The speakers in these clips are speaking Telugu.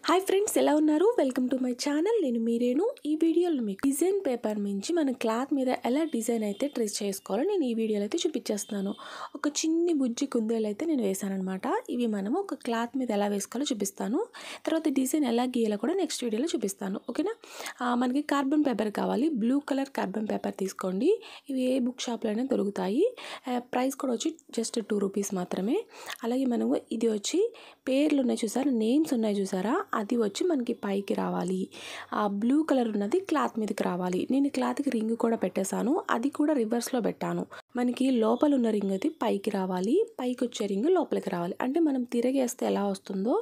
హాయ్ ఫ్రెండ్స్, ఎలా ఉన్నారు? Welcome to my channel. నేను మీరేను. ఈ వీడియోలో మీకు డిజైన్ పేపర్ నుంచి మన క్లాత్ మీద ఎలా డిజైన్ అయితే ట్రేస్ చేసుకోవాలో నేను ఈ వీడియోలో అయితే చూపించేస్తున్నాను. ఒక చిన్ని బుజ్జి కుందేలు అయితే నేను వేసాను అనమాట. ఇవి మనము ఒక క్లాత్ మీద ఎలా వేసుకోవాలో చూపిస్తాను. తర్వాత డిజైన్ ఎలా గీయాలో కూడా నెక్స్ట్ వీడియోలో చూపిస్తాను. ఓకేనా? మనకి కార్బన్ పేపర్ కావాలి. బ్లూ కలర్ కార్బన్ పేపర్ తీసుకోండి. ఇవి ఏ బుక్ షాప్లో అయినా దొరుకుతాయి. ప్రైస్ కూడా వచ్చి జస్ట్ 2 రూపీస్ మాత్రమే. అలాగే మనము ఇది వచ్చి పేర్లు ఉన్నాయి చూసారా, నేమ్స్ ఉన్నాయి చూసారా, అది వచ్చి మనకి పైకి రావాలి. ఆ బ్లూ కలర్ ఉన్నది క్లాత్ మీదకి రావాలి. నేను క్లాత్కి రింగ్ కూడా పెట్టేశాను, అది కూడా రివర్స్లో పెట్టాను. మనకి లోపల ఉన్న రింగ్ అది పైకి రావాలి, పైకి వచ్చే రింగ్ లోపలికి రావాలి. అంటే మనం తిరగేస్తే ఎలా వస్తుందో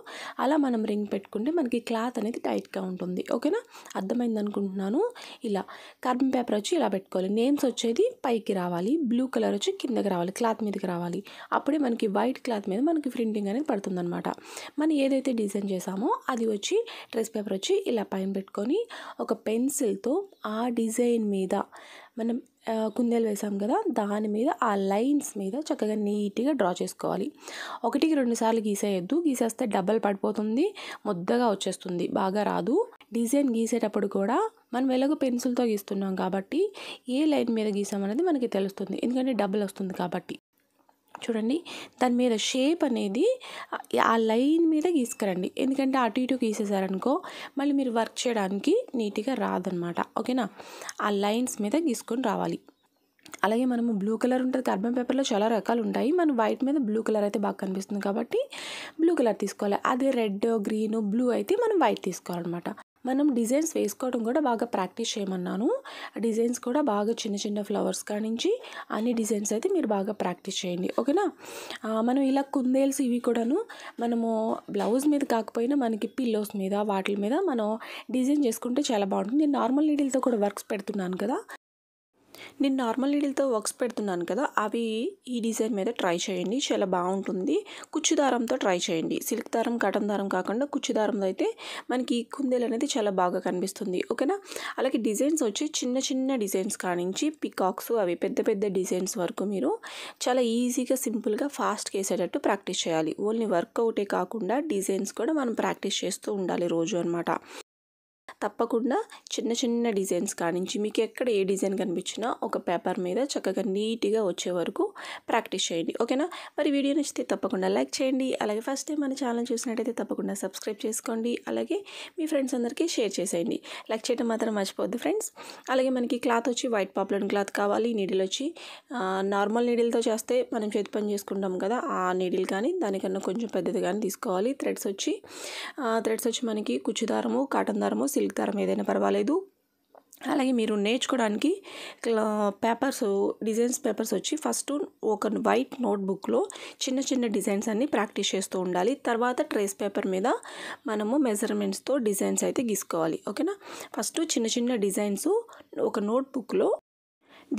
అలా మనం రింగ్ పెట్టుకుంటే మనకి క్లాత్ అనేది టైట్గా ఉంటుంది. ఓకేనా? అర్థమైంది అనుకుంటున్నాను. ఇలా కార్బన్ పేపర్ వచ్చి ఇలా పెట్టుకోవాలి. నేమ్స్ వచ్చేది పైకి రావాలి, బ్లూ కలర్ వచ్చి కిందకి రావాలి, క్లాత్ మీదకి రావాలి. అప్పుడే మనకి వైట్ క్లాత్ మీద మనకి ప్రింటింగ్ అనేది పడుతుందన్నమాట. మనం ఏదైతే డిజైన్ చేసామో అది వచ్చి ట్రేస్ పేపర్ వచ్చి ఇలా పైన పెట్టుకొని ఒక పెన్సిల్తో ఆ డిజైన్ మీద మనం కుందేలు వేసాం కదా, దాని మీద ఆ లైన్స్ మీద చక్కగా నీట్గా డ్రా చేసుకోవాలి. 1-2 సార్లు గీసేయద్దు. గీసేస్తే డబల్ పడిపోతుంది, ముద్దగా వచ్చేస్తుంది, బాగా రాదు. డిజైన్ గీసేటప్పుడు కూడా మనం ఎలాగో పెన్సిల్తో గీస్తున్నాం కాబట్టి ఏ లైన్ మీద గీసామనేది మనకి తెలుస్తుంది, ఎందుకంటే డబల్ వస్తుంది కాబట్టి. చూడండి, దాని మీద షేప్ అనేది ఆ లైన్ మీద గీసుకురండి. ఎందుకంటే అటు ఇటు గీసేసారనుకో మళ్ళీ మీరు వర్క్ చేయడానికి నీట్గా రాదనమాట. ఓకేనా? ఆ లైన్స్ మీద గీసుకొని రావాలి. అలాగే మనము బ్లూ కలర్ ఉంటుంది కార్బన్ పేపర్లో, చాలా రకాలు ఉంటాయి. మనం వైట్ మీద బ్లూ కలర్ అయితే బాగా కనిపిస్తుంది కాబట్టి బ్లూ కలర్ తీసుకోవాలి. అదే రెడ్, గ్రీన్, బ్లూ అయితే మనం వైట్ తీసుకోవాలన్నమాట. మనం డిజైన్స్ వేసుకోవడం కూడా బాగా ప్రాక్టీస్ చేయమన్నాను. డిజైన్స్ కూడా బాగా చిన్న చిన్న ఫ్లవర్స్ కానించి అన్ని డిజైన్స్ అయితే మీరు బాగా ప్రాక్టీస్ చేయండి. ఓకేనా? మనం ఇలా కుందేల్స్ ఇవి కూడాను మనము బ్లౌజ్ మీద కాకపోయినా మనకి పిల్లోస్ మీద వాటి మీద మనం డిజైన్ చేసుకుంటే చాలా బాగుంటుంది. నేను నార్మల్ నీడిల్తో కూడా వర్క్స్ పెడుతున్నాను కదా, అవి ఈ డిజైన్ మీద ట్రై చేయండి, చాలా బాగుంటుంది. కుచ్చు దారంతో ట్రై చేయండి. సిల్క్ దారం, కాటన్ దారం కాకుండా కుచ్చు దారంతో అయితే మనకి కుందేలు అనేది చాలా బాగా కనిపిస్తుంది. ఓకేనా? అలాగే డిజైన్స్ వచ్చి చిన్న చిన్న డిజైన్స్ కానించి పికాక్స్, అవి పెద్ద పెద్ద డిజైన్స్ వరకు మీరు చాలా ఈజీగా సింపుల్గా ఫాస్ట్గా వేసేటట్టు ప్రాక్టీస్ చేయాలి. ఓన్లీ వర్కౌటే కాకుండా డిజైన్స్ కూడా మనం ప్రాక్టీస్ చేస్తూ ఉండాలి రోజు అనమాట. తప్పకుండా చిన్న చిన్న డిజైన్స్ కానించి మీకు ఎక్కడ ఏ డిజైన్ కనిపించినా ఒక పేపర్ మీద చక్కగా నీట్గా వచ్చే వరకు ప్రాక్టీస్ చేయండి. ఓకేనా? మరి వీడియో నచ్చితే తప్పకుండా లైక్ చేయండి. అలాగే ఫస్ట్ టైం మన ఛానల్ చూసినట్టయితే తప్పకుండా సబ్స్క్రైబ్ చేసుకోండి. అలాగే మీ ఫ్రెండ్స్ అందరికీ షేర్ చేసేయండి. లైక్ చేయడం మాత్రం మర్చిపోద్దు ఫ్రెండ్స్. అలాగే మనకి క్లాత్ వచ్చి వైట్ పాపులర్ క్లాత్ కావాలి. నీడిల్ వచ్చి నార్మల్ నీడిల్తో చేస్తే మనం చేతి పని చేసుకుంటాం కదా, ఆ నీడిల్ కానీ దానికన్నా కొంచెం పెద్దది కానీ తీసుకోవాలి. థ్రెడ్స్ వచ్చి మనకి కుచ్చు దారము, కాటన్ దారము, సిల్క్ దారం ఏదైనా పర్వాలేదు. అలాగే మీరు నేర్చుకోవడానికి డిజైన్స్ పేపర్స్ వచ్చి ఫస్ట్ ఒక వైట్ నోట్బుక్లో చిన్న చిన్న డిజైన్స్ అన్ని ప్రాక్టీస్ చేస్తూ ఉండాలి. తర్వాత ట్రేస్ పేపర్ మీద మనము మెజర్మెంట్స్తో డిజైన్స్ అయితే గీసుకోవాలి. ఓకేనా? ఫస్ట్ చిన్న చిన్న డిజైన్స్ ఒక నోట్బుక్లో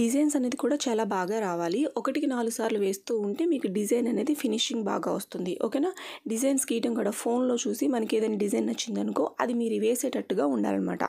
డిజైన్స్ అనేది కూడా చాలా బాగా రావాలి. 1-4 సార్లు వేస్తూ ఉంటే మీకు డిజైన్ అనేది ఫినిషింగ్ బాగా వస్తుంది. ఓకేనా? డిజైన్స్ గీయడం కూడా ఫోన్లో చూసి మనకి ఏదైనా డిజైన్ నచ్చిందనుకో అది మీరు వేసేటట్టుగా ఉండాలన్నమాట.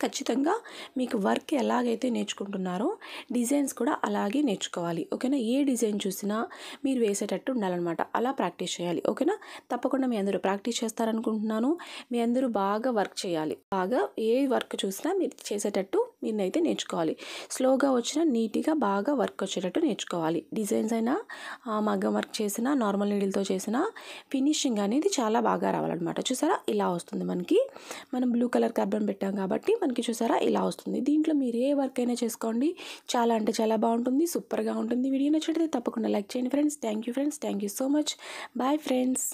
ఖచ్చితంగా మీకు వర్క్ ఎలాగైతే నేర్చుకుంటున్నారో డిజైన్స్ కూడా అలాగే నేర్చుకోవాలి. ఓకేనా? ఏ డిజైన్ చూసినా మీరు వేసేటట్టు ఉండాలన్నమాట. అలా ప్రాక్టీస్ చేయాలి. ఓకేనా? తప్పకుండా మీ అందరూ ప్రాక్టీస్ చేస్తారనుకుంటున్నాను. మీ అందరూ బాగా వర్క్ చేయాలి. బాగా ఏ వర్క్ చూసినా మీరు చేసేటట్టు మీరైతే నేర్చుకోవాలి. స్లోగా వచ్చినా నీట్గా బాగా వర్క్ వచ్చేటట్టు నేర్చుకోవాలి. డిజైన్స్ అయినా మగ్గం వర్క్ చేసినా నార్మల్ నీడిల్తో చేసినా ఫినిషింగ్ అనేది చాలా బాగా రావాలన్నమాట. చూసారా, ఇలా వస్తుంది. మనం బ్లూ కలర్ కార్బన్ పెట్టాం కాబట్టి మనకి చూసారా ఇలా వస్తుంది. దీంట్లో మీరు ఏ వర్క్ అయినా చేసుకోండి, చాలా అంటే చాలా బాగుంటుంది, సూపర్గా ఉంటుంది. వీడియో నచ్చినట్లయితే తప్పకుండా లైక్ చేయండి friends. Thank you friends, thank you so much. Bye friends.